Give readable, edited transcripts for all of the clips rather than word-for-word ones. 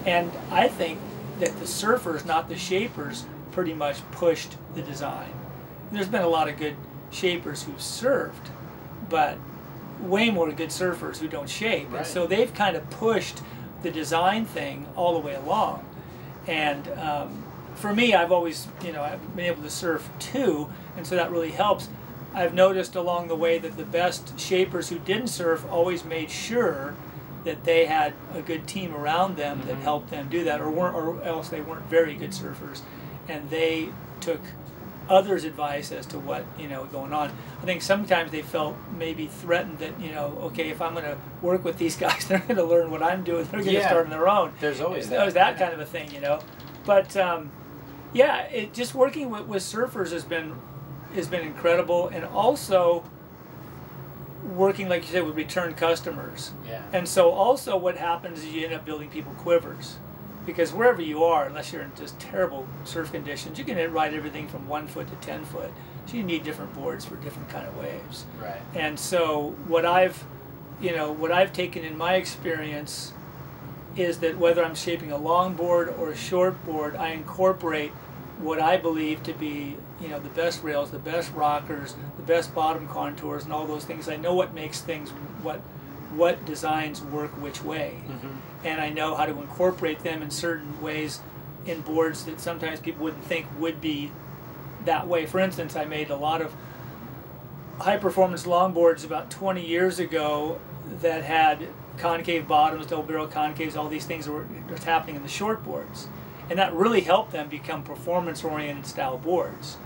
And I think that the surfers, not the shapers, pretty much pushed the design. There's been a lot of good shapers who've surfed, but way more good surfers who don't shape. Right. And so they've kind of pushed the design thing all the way along. And for me, I've always, I've been able to surf too, and so that really helps. I've noticed along the way that the best shapers who didn't surf always made sure that they had a good team around them that helped them do that, or else they weren't very good surfers, and they took others' advice as to what going on. I think sometimes they felt maybe threatened that okay, if I'm going to work with these guys, they're going to learn what I'm doing. They're going to start on their own. There's always that. That kind of a thing, But yeah, just working with surfers has been incredible, and also working, like you said, with return customers. Yeah. And so also what happens is you end up building people quivers. Because wherever you are, unless you're in just terrible surf conditions, you can ride everything from 1 foot to 10 foot. So you need different boards for different kind of waves. Right. And so what I've taken in my experience is that whether I'm shaping a longboard or a shortboard, I incorporate what I believe to be the best rails, the best rockers, the best bottom contours, and all those things. I know what makes things, what designs work which way. And I know how to incorporate them in certain ways in boards that sometimes people wouldn't think would be that way. For instance, I made a lot of high-performance longboards about 20 years ago that had concave bottoms, double barrel concaves, all these things that were happening in the shortboards. And that really helped them become performance-oriented style boards.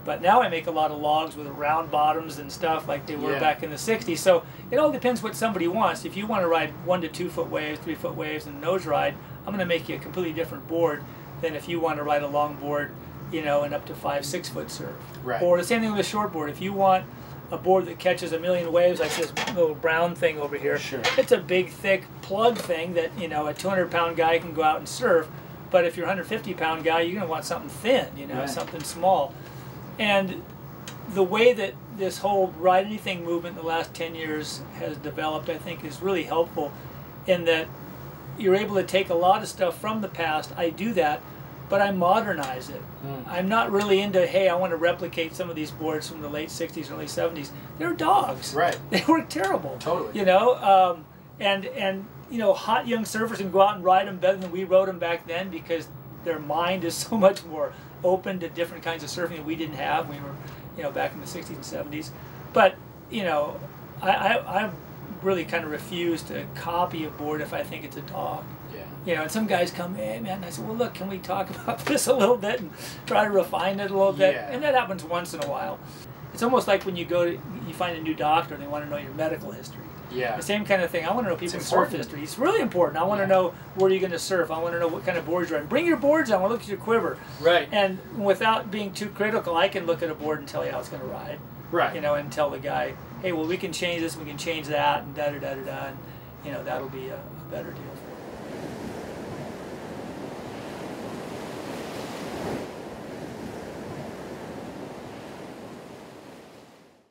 But now I make a lot of logs with round bottoms and stuff like they were back in the 60s. So it all depends what somebody wants. If you want to ride 1 to 2 foot waves, 3 foot waves, and nose ride, I'm going to make you a completely different board than if you want to ride a long board, and up to 5, 6 foot surf. Right. Or the same thing with a short board. If you want a board that catches a million waves, like this little brown thing over here, sure. It's a big, thick plug thing that a 200-pound guy can go out and surf. But if you're a 150-pound guy, you're going to want something thin, right. something small. And the way that this whole ride anything movement in the last 10 years has developed, I think, is really helpful in that you're able to take a lot of stuff from the past. I do that, but I modernize it. I'm not really into, hey, I want to replicate some of these boards from the late 60s, early 70s. They're dogs. Right. They work terrible. Totally. And hot young surfers can go out and ride them better than we rode them back then because their mind is so much more open to different kinds of surfing that we didn't have when we were, back in the 60s and 70s. But, I really kind of refuse to copy a board if I think it's a dog. Yeah. And some guys come, hey, man, and I said, well, look, can we talk about this a little bit and try to refine it a little bit? Yeah. And that happens once in a while. It's almost like when you find a new doctor and they want to know your medical history. Yeah. The same kind of thing. I want to know people's surf history. It's really important. I want to know where you're going to surf. I want to know what kind of boards you're on. Bring your boards on. I want to look at your quiver. Right. And without being too critical, I can look at a board and tell you how it's going to ride. Right. And tell the guy, hey, well, we can change this, we can change that, and da-da-da-da-da, and, that'll be a better deal for you.